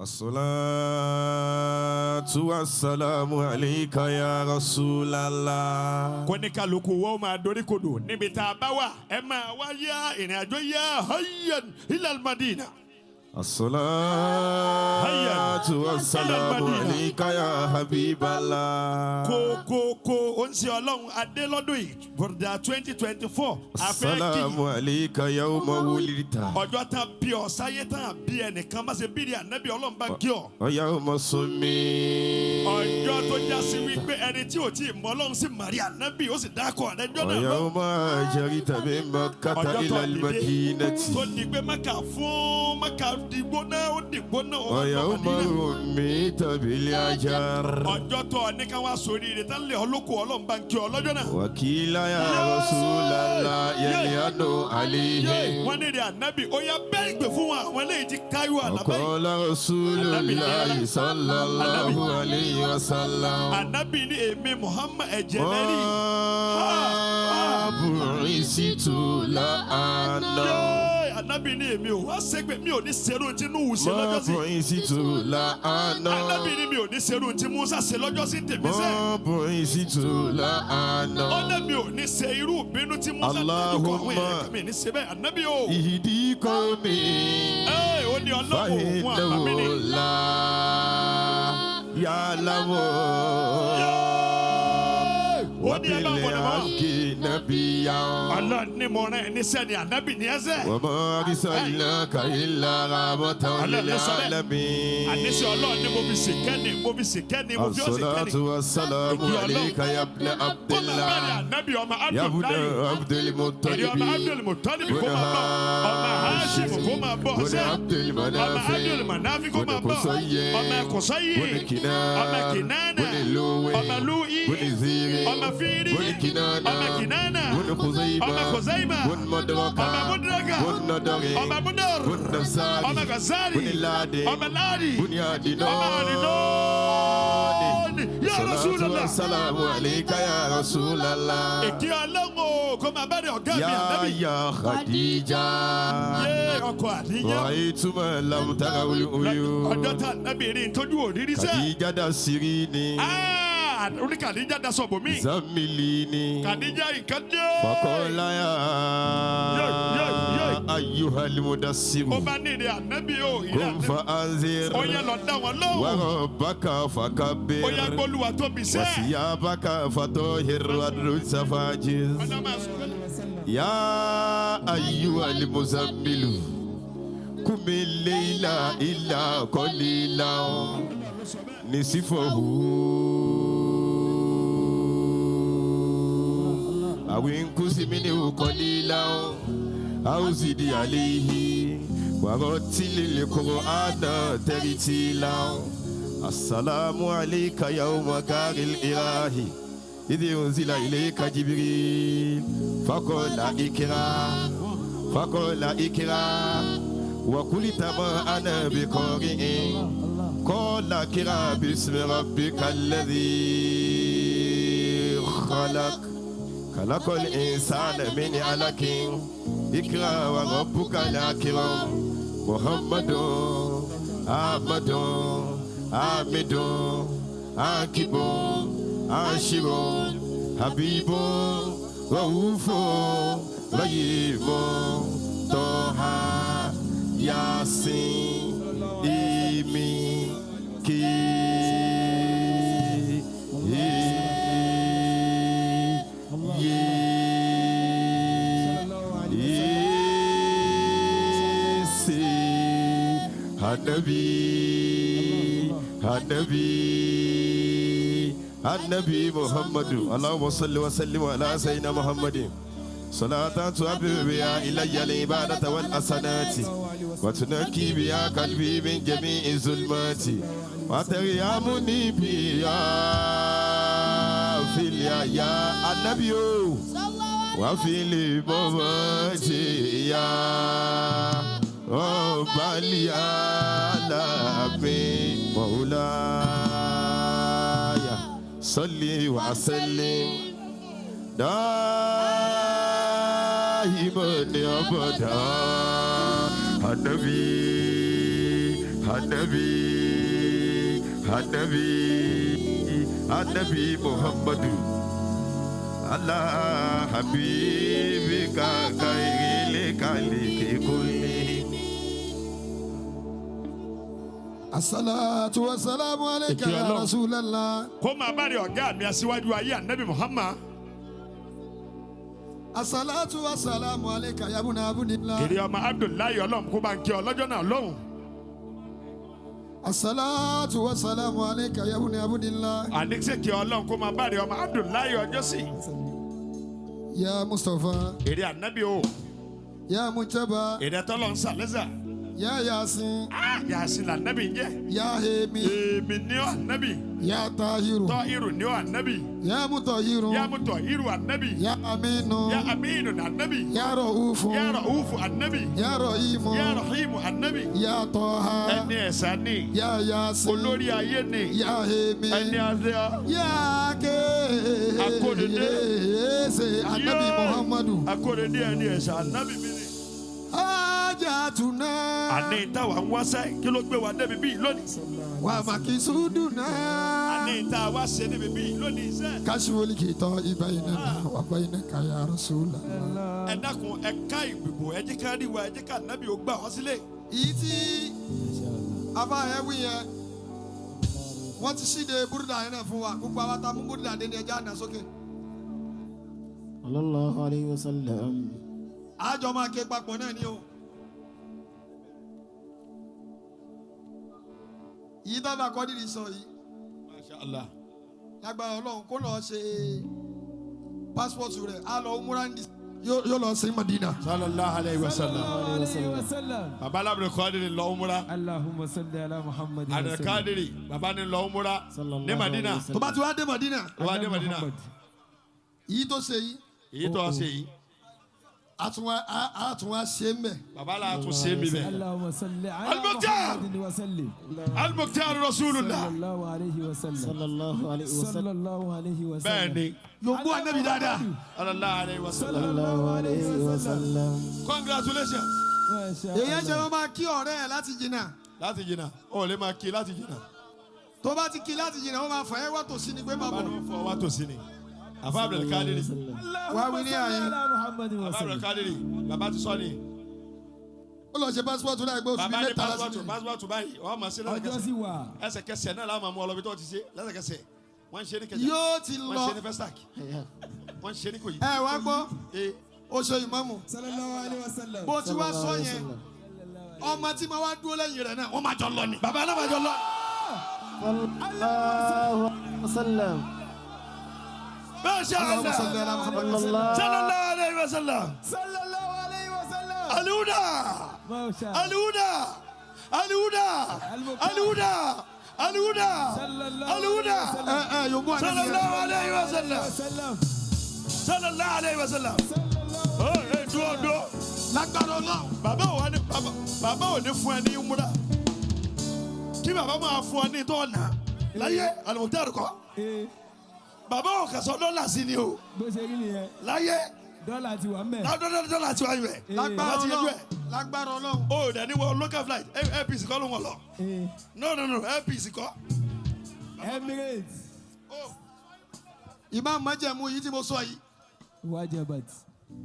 As-salatu was-salamu alayka ya Rasulallah. Konika luku wo ma dori kodo nibita bawa ema waya ina ajo ya hayyan ila al-Madina. As-salatu was-salamu alayka ya Habiballah. Ko onsi Ọlọ́run ade lọ́dún yìí Bur'dah 2024. Assalamu alayka yawma wulidta. Ọjọ́ tá bí ọ sáyé tá bí ẹnìkan má ṣe bí rí Ànábì Ọlọ́run bá gé ọ. Wa yawma summi. Ọjọ́ tó já sí wípé ẹni tí ò tí ì mọ Ọlọ́run sì mọ̀ rí Ànábì ó sì dákọ̀ àdẹ́jọ́ náà lọ. Wa yawma jarita min Makkata ila al-Madinati. Tó di pé Mákà fún Mákà dìgbóná ó dìgbóná. Wa yawma rummita bil ajar. Ọjọ́ tó ní ká wá sórí rẹ̀ tá lè ọlọ́kọ̀ Ọlọ́run bá ń kí ọ lọ́jọ́ náà. Wakila ya Rasulallah yaliyanu alayhi. Wọ́n ní rẹ̀ Ànábì ó yá bẹ́ẹ̀ gbè fún wa àwọn eléyìí ti káyọ̀ àlábẹ́. Qala Rasulullah sallallahu alayhi wa sallam. Ànábì ní èmi Muhammad ẹ̀jẹ̀ lẹ́rì. Bu'isitu la'ana. Ànábì ní èmi ò wá sẹ́gbẹ̀ mi ò ní serú tí Nuhu ṣe lọ́jọ́ sí. Bu'isitu la'ana. Ànábì ní mi ò ní serú tí Musa ṣe lọ́jọ́ sí tèmi sẹ́. Bu'isitu la'ana. Ọ̀nà mi ò ní ṣe irú ìbínú tí Musa tẹ́jú kọ̀ àwọn èèyàn mi ní ṣe bẹ́ẹ̀ Ànábì o. Ihdi qawmi. Ó ní Ọlọ́run òun àmàmí ni. Ya'lamu. Ó ní ẹ bá wọ̀nà mọ́. Allah ni mo rán ẹni sẹ́ni Ànábì ní ẹsẹ̀. Wa ma arsalnaka illa rahmatan lil alamin. Àníṣe Ọlọ́run ni mo fi ṣèkẹ́ni mo fi ṣèkẹ́ni mo fi ó ṣèkẹ́ni. As-salatu was-salamu alayka ya ibn Abdillah. Ànábì ọmọ Ya ibn Abdullahi. Abdul Muttalib. Ọmọ Abdul Muttalib kó máa bọ̀. Ọmọ Hashim kó máa bọ̀. Ibn Abdul Ọmọ Abdul Manafi kó máa bọ̀. Ọmọ Kusayyi. Ibn Kinana. Ọmọ Kinana. Ibn Luwi. Ọmọ Lu'i. Ibn Ziri. Ọmọ Firi. Ibn Kinana. Ọmọ Kinana. Ibn Khuzayma. Ọmọ Khuzayma. Ibn Mudraka. Ọmọ Mudraka. Ibn Nadari. Ọmọ Mudar. Ibn Nasari. Ọmọ Gazali. Ibn Ladi. Ọmọ Ladi. Ibn Adinani. Ọmọ Adinani. Ya Rasulullah. Assalamu alayka ya Rasulallah. Èkí Ọlọ́run kó máa bá rẹ̀ ọ̀gá mi Ànábì. Ya Khadija. Yé ọkọ Àdíjà. Ra'aytuma lam tarawul uyun. Ọjọ́ tá Ànábì rí tójú òrírí sẹ́. Khadija dasirini. Orí Kàdíjà daṣọ bò mí. Zamilini. Kàdíjà nǹkan dé. Faqala ya ayyuhal mudassir. Ó bá ní ìrìn Ànábì o. Qum fa anzir. Ó yẹ lọ dá wọn lóhùn. Wa rabbaka fakabbir. Ó yẹ gbólúwa tóbi Wa sẹ́. thiyabaka fatahhir wadrujza fajiz. Ya ayyuhal muzammilu. Qumil layla illa qalilan. Nisfahu. أو انقص منه قليلا أو زد عليه ورتل القرآن ترتيلا. السلام عليك يوم كار الإله إذ أنزل إليك جبريل فقال اقرأ وقلت ما أنا بقارئ قال اقرأ باسم ربك الذي خلق الإنسان من علق اقرأ وربك الأكرم محمد أحمد حامد عاقب عاشر حبيب رؤوف رحيم طه ياسين إيمي كي النبي محمد اللهم صل وسلم على سيدنا محمد صلاة تعبر بها إلي العبادة والحسنات وتنكي بها قلبي من جميع الظلمات وتريامني بها في يا النبي وفي الممات يا رب العالمين مولاي صلي وسلم دائما أبدا النبي النبي محمد الله حبيبك خير لخلق كلهم. الصلاة والسلام عليك يا رسول الله. كما باري ọ̀gá mi aṣíwájú ayé Ànábì Muhammad. الصلاة والسلام عليك يا ابن عبد الله. Kiri ọmọ Abdullahi Ọlọ́run kó bá ń kí ọ lọ́jọ́ náà lọ́hùn. الصلاة والسلام عليك يا ابن عبد الله. Àníṣe kí Ọlọ́run kó máa bárẹ̀ ọmọ Abdullahi ọjọ́ sí. يا مصطفى. Èrè Ànábì o. يا مجتبى. Èrè tọ́lọ́ ń sàlẹ́sà. يا ياسين. Yàsìn l'Ànábì ń jẹ́. يا هيمي. Èmi ni ọ́ Ànábì. يا طاهر. Tọ́hírù ni ọ́ Ànábì. يا مطهر. Yá Mutọ̀hírù Ànábì. يا أمين. Yá Amínù Ànábì. يا رؤوف. Yá Ra'úfù Ànábì. يا رحيم. Yá Rahimu Ànábì. يا طه. Ẹni ẹ̀sà ni. يا ياسين. Olórí ayé ni. يا هيمي. Ẹni àṣẹ. يا Akóredé. النبي محمد. Akóredé ẹni ẹ̀sà Ànábì mi ni. حاجاتنا Àní ìtawà ń wáṣẹ́ kí ló gbé wa débi bíi lónìí. ومقصودنا Àní ìtawà wá ṣe débi bíi lónìí iṣẹ́. كشف الكتاب بيننا وبينك يا رسول الله. Ẹ dákun ẹ ká ìgbìbò ẹ jẹ́ ká rí wa ẹ jẹ́ ká Ànábì ó gbà wá sílẹ̀. èyí tí afáàyẹ wí yẹn wọ́n ti ṣíde Bur'dah yẹn náà fún wa gbogbo àwọn tá a mú Bur'dah dé ní ẹja àná sókè. sallallahu alayhi wa sallam. àjọ máa ké papọ̀ náà ni o. yìí dábàá Al-Kadiry sọ yìí Masha Allah. lágbára Ọlọ́run kó lọ́ọ́ ṣe pásítọ̀tù rẹ̀ á lọ umrah ní yóò lọ sí Madina. Sallallahu alayhi wa sallam. وسلم. Baba Al-Kadiry lọ umrah. اللهم صل على محمد وسلم. Al-Kadiry baba ni lọ umrah ní Madina. tó bá ti wá dé Madina Tó bá dé Madina. yìí tó ṣe yìí Èyí tó ṣe yìí. àtúnwá ṣe ń bẹ̀. Baba la tún ṣe mi bẹ́ẹ̀. اللهم صل على المختار. محمد وسلم. Al-Mukhtar Rasulullah. صلى الله عليه وسلم. sallallahu alayhi wa صلى sallam. الله عليه وسلم. Bẹ́ẹ̀ni. yòókù anabi dáadáa. Sallallahu alayhi wa sallam. sallallahu alayhi wa sallam. Congratulations. ما شاء èyí ṣe الله. wọn máa kí ọ̀rẹ́ ẹ̀ láti jìnnà Láti jìnnà. Ó lè máa kí láti jìnnà. tó bá ti kí láti jìnnà wọn máa fà ẹ́ wá tòsí ni pé máa Baba bọ̀. ló fọ wá tòsí ni. Alfa Abdul Qodir. اللهم صل على محمد Baba وسلم. Al-Kadiry. Baba ti sọ ni. ó lọ ṣe pásítọ̀tù láì gbé oṣù Baba ní mẹ́ta lásìkò. pásítọ̀tù báyìí. Wọ́n máa ṣe ọjọ́ lẹ́sẹ̀kẹsẹ̀. sì wà. Ẹsẹ̀kẹsẹ̀ náà la máa mú ọ lọ bí tó ti ṣe lẹ́sẹ̀kẹsẹ̀. Wọ́n ń ṣe ní kẹjà. yóò ti Wọ́n ń lọ ṣe ní Festac. Wọ́n ń ṣe ní Ìkòyí. ẹ wá gbọ́ Ee. ó ṣe ìmáàmù صلى الله عليه وسلم. bó ti wá sọ yẹn ọmọ tí ma wá dúró lẹ́yìn rẹ̀ náà wọ́n máa jọ lọ ni. bàbá náà máa jọ lọ. sallallahu alayhi wa sallam. Masha Allahumma Allah. salli ala Muhammad. Sallallahu alayhi wa sallam. صلى الله عليه وسلم. Al-Huda. ما شاء الله. Al-Huda. Al-Huda. Al-Huda. Al-Huda. صلى الله Al-Huda. عليه وسلم. yòókù anabi Sallallahu alayhi wa sallam. وسلم. Sallallahu alayhi wa sallam. صلى الله Ẹ dúró. lágbára Ọlọ́run. Bàbá ò ní fún ẹ ní umrah. Kí bàbá máa fún ọ ní tọ́ọ̀nà. Láyé Al-Mukhtar kọ́. عليه. Bàbá ò kẹsàn dọ́là sí ni o. bó ṣe rí nìyẹn. Láyé dọ́là ti wà ń bẹ̀. dọ́là ti wáyé rẹ̀. lágbára Láti yẹjú Ọlọ́run. ẹ̀. lágbára Ọlọ́run. O dẹ̀ ní wọ local flight APC kọ́ ló wọ̀ lọ. No APC kọ́. Emirates. ìmáàmù májẹ̀mú yìí tí mo sọ yìí wajabat.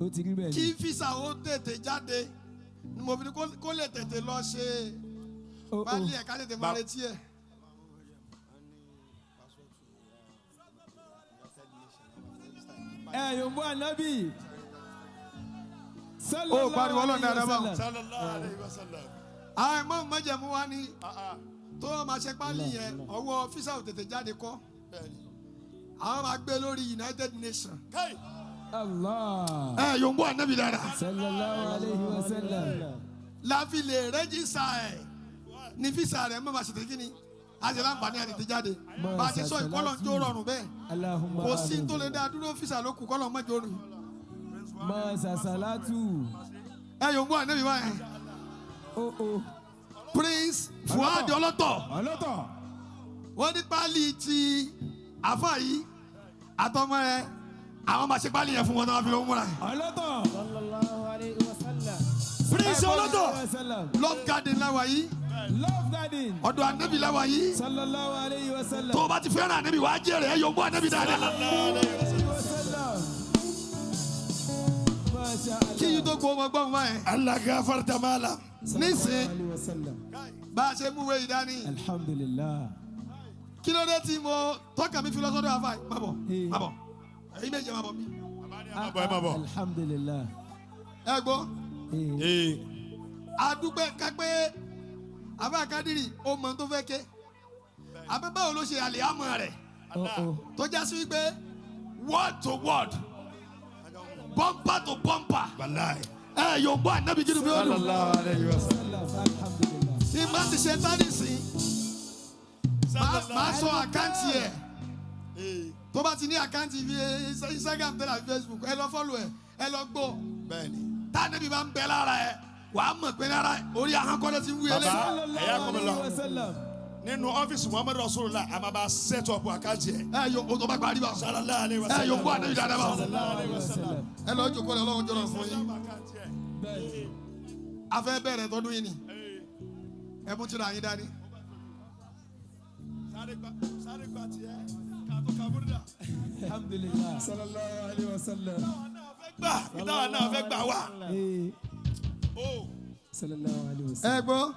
ó ti rí bẹ́ẹ̀ kí ni. físà ó tètè jáde ni mo fi ní kó lè tètè lọ ṣe Ó, ó. báàlì ẹ̀ ká tètè máa retí ẹ̀. yòǹbó ànábì. Ó pariwo Ọlọ́run dáadáa báwọn. Sallallahu alayhi wa sallam. àwọn ìmáàmù májẹ̀mú wa ní tó wọn máa ṣe pálí yẹn ọwọ́ físà ò tètè jáde kọ́ àwọn máa gbé lórí United Nations. Kai. Allah. yòǹbó ànábì dáadáa. sallallahu alayhi wa sallam. láfi lè rẹ́jísà ẹ̀ ní físà rẹ̀ mọ́ máa ṣètò kí ni a ṣe láǹfààní àti tẹ̀jáde bá a ti sọ ìkọlọ̀ ń jó rọrùn bẹ́ẹ̀ Allahumma kò sí amin. tó lè dá dúró físà ló kù kọ́lọ̀ mọ́jọ rù. Masa salatu. yòǹbó ànábì báyẹn Oh oh. Prince Fuad ọlọ́tọ̀ ọlọ́tọ̀. wọ́n ní pálí ti àfà yìí àtọmọ ẹ àwọn máa ṣe pálí yẹn fún wọn náà fi ló ń múra ẹ. ọlọ́tọ̀. sallallahu alayhi wa sallam. Prince ọlọ́tọ̀ Sallam. Love Garden láwa yìí Love garden. ọ̀dọ̀ ànábì làwọn yìí. Sallallahu alayhi wa sallam. tó o bá ti fẹ́ràn ànábì wàá jèrè ẹ yóò gbọ́ ànábì dáadáa. Wasallam. Masha Allah. kí yìí tó gbọ́ ọmọ gbọ́ ọmọ yẹn. Allah gafarta malam. nísìn Sallallahu alayhi wa sallam. bá a ṣe mú wẹ̀ yìí dání. Alhamdulillah. kí ló dé tí mo tọ́ka mi fi lọ sọ́dọ̀ àfáà má bọ̀ má bọ̀ èyí méje má bọ̀ mi. Alhamdulillah. ẹ gbọ́ Eh. àdúgbò kápẹ́ àfáà Kádírì ó mọ tó fẹ́ ké àbẹ́ báwo ló ṣe àlè àmọ́ rẹ̀ Oh. tó já sí wípé word to word bumper to bumper Wallahi. ẹ yóò gbọ́ ànábì kí ni bí ó dùn. Sallallahu alayhi wa sallam. Alhamdulillah. tí n bá ti ṣe tání sí máa sọ àkáǹtì ẹ̀ tó bá ti ní àkáǹtì Instagram tẹ́lẹ̀ àti Facebook ẹ lọ fọ́lù ẹ ẹ lọ gbọ́ Bẹ́ẹ̀ni. tánàbí bá ń bẹ lára ẹ wàá mọ̀ pé lára orí ahọ́nkọ́lẹ́ ti ń wí Baba. ẹlẹ́sìn. Sallallahu Ẹ̀yà kọ́mi lọ. alayhi wa sallam. Nínú ọ́fíìsì Muhammad Rasulullah a máa bá set up àkáǹtì ẹ̀. ẹ yóò o tó bá parí bá Sallallahu alayhi wa ẹ sallam. yóò gbọ́ ànábì dáadáa bá Sallallahu alayhi wa sallam. ẹ lọ jókòó lẹ Ọlọ́run jọrọ fún yín Bẹ́ẹ̀ni. afẹ́ bẹ̀rẹ̀ tọdún yìí ni ẹ mú tìrọ àyín dání. Sáré gba tiẹ̀ kàtó ka Bur'dah. Alhamdulillah. Sallallahu alayhi wa sallam. Ìtawà náà fẹ́ gbà wá. Eh. Oh. Sallallahu alayhi wa sallam. ẹ gbọ́.